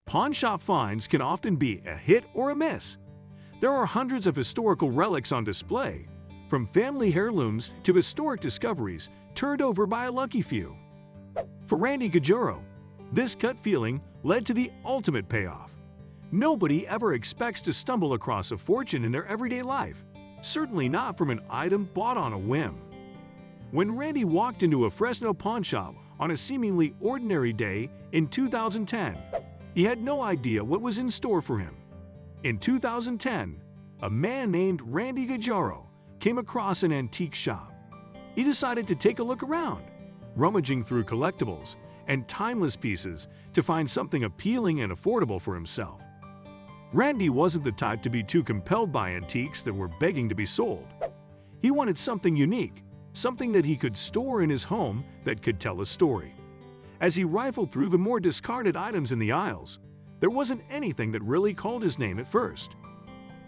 Pawn shop finds can often be a hit or a miss. There are hundreds of historical relics on display, from family heirlooms to historic discoveries turned over by a lucky few. For Randy Gajero, this gut feeling led to the ultimate payoff. Nobody ever expects to stumble across a fortune in their everyday life, certainly not from an item bought on a whim. When Randy walked into a Fresno pawn shop on a seemingly ordinary day in 2010, he had no idea what was in store for him. In 2010, a man named Randy Gajero came across an antique shop. He decided to take a look around, rummaging through collectibles and timeless pieces to find something appealing and affordable for himself. Randy wasn't the type to be too compelled by antiques that were begging to be sold. He wanted something unique, something that he could store in his home that could tell a story. As he rifled through the more discarded items in the aisles, there wasn't anything that really called his name at first.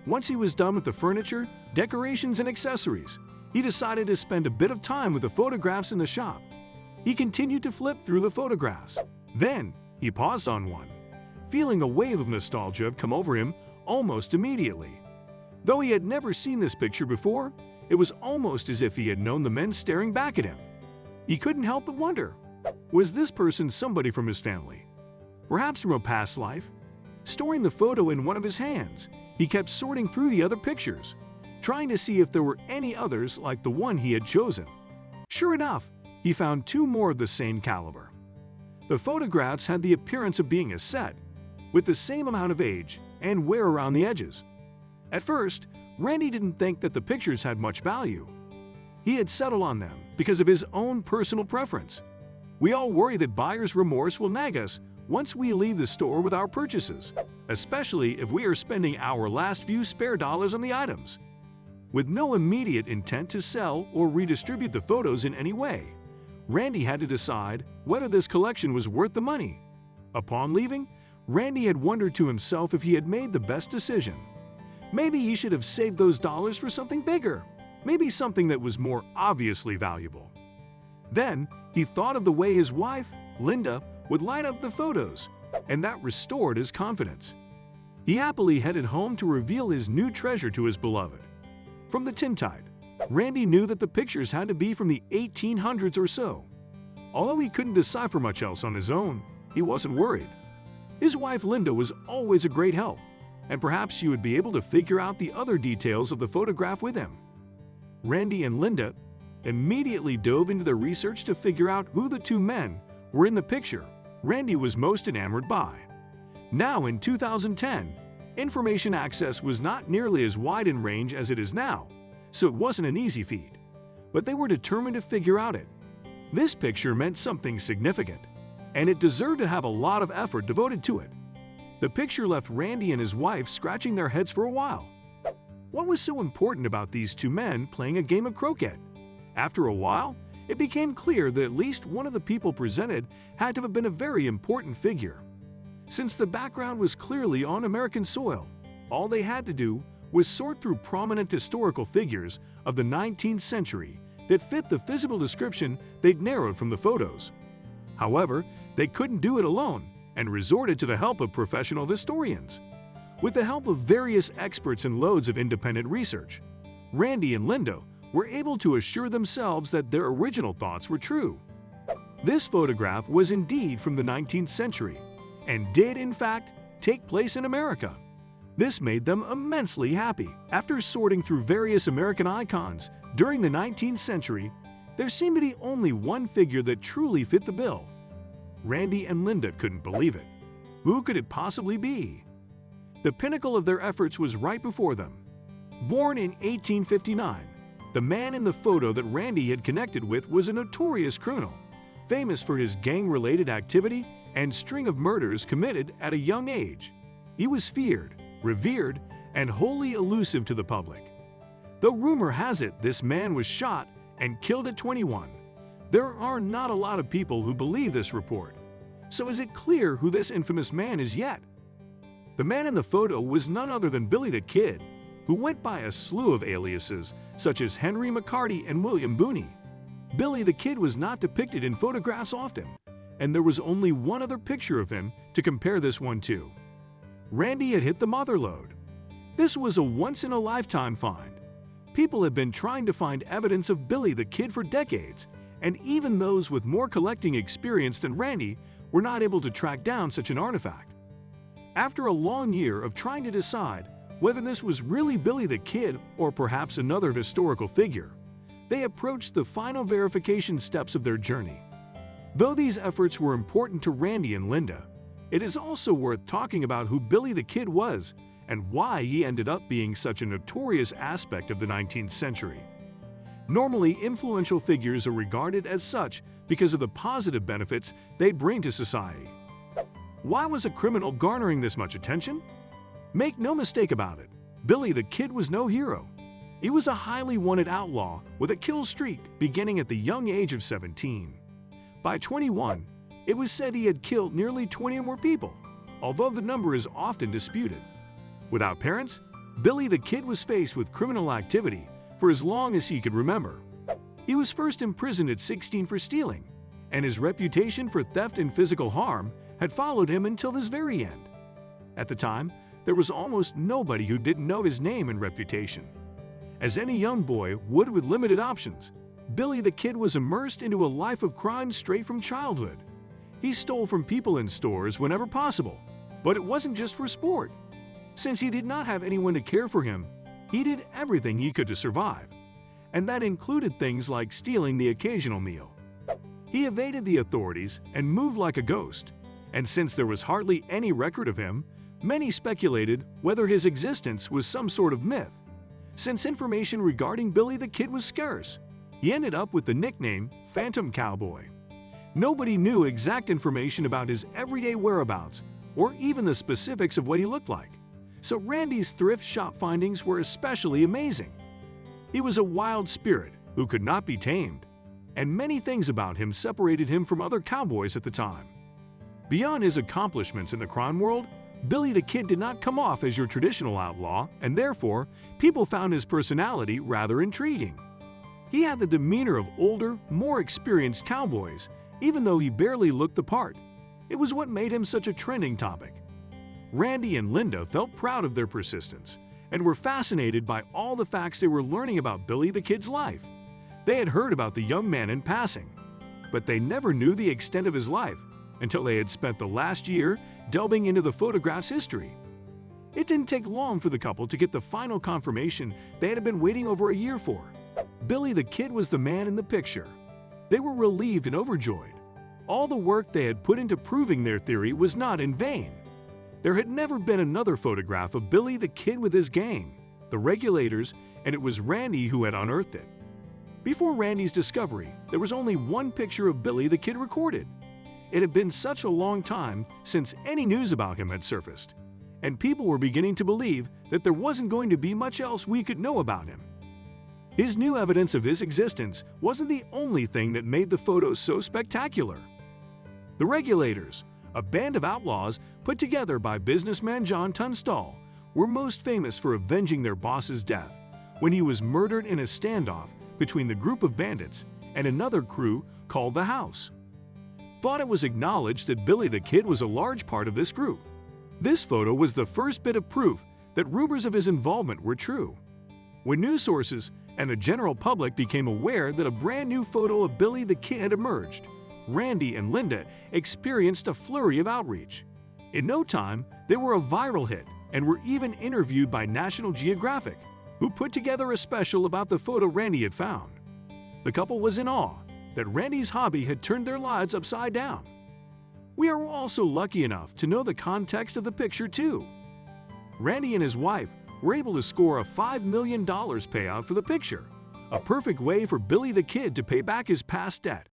Once he was done with the furniture, decorations, and accessories, he decided to spend a bit of time with the photographs in the shop. He continued to flip through the photographs. Then, he paused on one, feeling a wave of nostalgia come over him almost immediately. Though he had never seen this picture before, it was almost as if he had known the men staring back at him. He couldn't help but wonder, was this person somebody from his family? Perhaps from a past life? Storing the photo in one of his hands, he kept sorting through the other pictures, trying to see if there were any others like the one he had chosen. Sure enough, he found two more of the same caliber. The photographs had the appearance of being a set, with the same amount of age and wear around the edges. At first, Randy didn't think that the pictures had much value. He had settled on them because of his own personal preference. We all worry that buyer's remorse will nag us once we leave the store with our purchases, especially if we are spending our last few spare dollars on the items. With no immediate intent to sell or redistribute the photos in any way, Randy had to decide whether this collection was worth the money. Upon leaving, Randy had wondered to himself if he had made the best decision. Maybe he should have saved those dollars for something bigger, maybe something that was more obviously valuable. Then, he thought of the way his wife, Linda, would light up the photos, and that restored his confidence. He happily headed home to reveal his new treasure to his beloved. From the tintype, Randy knew that the pictures had to be from the 1800s or so. Although he couldn't decipher much else on his own, he wasn't worried. His wife Linda was always a great help, and perhaps she would be able to figure out the other details of the photograph with him. Randy and Linda immediately dove into their research to figure out who the two men were in the picture Randy was most enamored by. Now in 2010, information access was not nearly as wide in range as it is now, so it wasn't an easy feat. But they were determined to figure out it. This picture meant something significant, and it deserved to have a lot of effort devoted to it. The picture left Randy and his wife scratching their heads for a while. What was so important about these two men playing a game of croquet? After a while, it became clear that at least one of the people presented had to have been a very important figure. Since the background was clearly on American soil, all they had to do was sort through prominent historical figures of the 19th century that fit the physical description they'd narrowed from the photos. However, they couldn't do it alone and resorted to the help of professional historians. With the help of various experts and loads of independent research, Randy and Linda were able to assure themselves that their original thoughts were true. This photograph was indeed from the 19th century and did, in fact, take place in America. This made them immensely happy. After sorting through various American icons during the 19th century, there seemed to be only one figure that truly fit the bill. Randy and Linda couldn't believe it. Who could it possibly be? The pinnacle of their efforts was right before them. Born in 1859, the man in the photo that Randy had connected with was a notorious criminal, famous for his gang-related activity and string of murders committed at a young age. He was feared, revered, and wholly elusive to the public. Though rumor has it this man was shot and killed at 21, there are not a lot of people who believe this report. So is it clear who this infamous man is yet? The man in the photo was none other than Billy the Kid, who went by a slew of aliases such as Henry McCarty and William Booney. Billy the Kid was not depicted in photographs often, and there was only one other picture of him to compare this one to. Randy had hit the mother lode. This was a once-in-a-lifetime find. People had been trying to find evidence of Billy the Kid for decades, and even those with more collecting experience than Randy were not able to track down such an artifact. After a long year of trying to decide whether this was really Billy the Kid or perhaps another historical figure, they approached the final verification steps of their journey. Though these efforts were important to Randy and Linda, it is also worth talking about who Billy the Kid was and why he ended up being such a notorious aspect of the 19th century. Normally, influential figures are regarded as such because of the positive benefits they bring to society. Why was a criminal garnering this much attention? Make no mistake about it, Billy the Kid was no hero. He was a highly wanted outlaw with a kill streak beginning at the young age of 17. By 21, it was said he had killed nearly 20 or more people, although the number is often disputed. Without parents, Billy the Kid was faced with criminal activity for as long as he could remember. He was first imprisoned at 16 for stealing, and his reputation for theft and physical harm had followed him until his very end. At the time, there was almost nobody who didn't know his name and reputation. As any young boy would with limited options, Billy the Kid was immersed into a life of crime straight from childhood. He stole from people in stores whenever possible, but it wasn't just for sport. Since he did not have anyone to care for him, he did everything he could to survive, and that included things like stealing the occasional meal. He evaded the authorities and moved like a ghost, and since there was hardly any record of him, many speculated whether his existence was some sort of myth. Since information regarding Billy the Kid was scarce, he ended up with the nickname Phantom Cowboy. Nobody knew exact information about his everyday whereabouts or even the specifics of what he looked like, so Randy's thrift shop findings were especially amazing. He was a wild spirit who could not be tamed, and many things about him separated him from other cowboys at the time. Beyond his accomplishments in the crime world, Billy the Kid did not come off as your traditional outlaw, and therefore, people found his personality rather intriguing. He had the demeanor of older, more experienced cowboys, even though he barely looked the part. It was what made him such a trending topic. Randy and Linda felt proud of their persistence and were fascinated by all the facts they were learning about Billy the Kid's life. They had heard about the young man in passing, but they never knew the extent of his life until they had spent the last year delving into the photograph's history. It didn't take long for the couple to get the final confirmation they had been waiting over a year for. Billy the Kid was the man in the picture. They were relieved and overjoyed. All the work they had put into proving their theory was not in vain. There had never been another photograph of Billy the Kid with his gang, the regulators, and it was Randy who had unearthed it. Before Randy's discovery, there was only one picture of Billy the Kid recorded. It had been such a long time since any news about him had surfaced, and people were beginning to believe that there wasn't going to be much else we could know about him. His new evidence of his existence wasn't the only thing that made the photos so spectacular. The Regulators, a band of outlaws put together by businessman John Tunstall, were most famous for avenging their boss's death when he was murdered in a standoff between the group of bandits and another crew called the House. Thought it was acknowledged that Billy the Kid was a large part of this group. This photo was the first bit of proof that rumors of his involvement were true. When news sources and the general public became aware that a brand new photo of Billy the Kid had emerged, Randy and Linda experienced a flurry of outreach. In no time, they were a viral hit and were even interviewed by National Geographic, who put together a special about the photo Randy had found. The couple was in awe that Randy's hobby had turned their lives upside down. We are also lucky enough to know the context of the picture too. Randy and his wife were able to score a $5 million payout for the picture, a perfect way for Billy the Kid to pay back his past debt.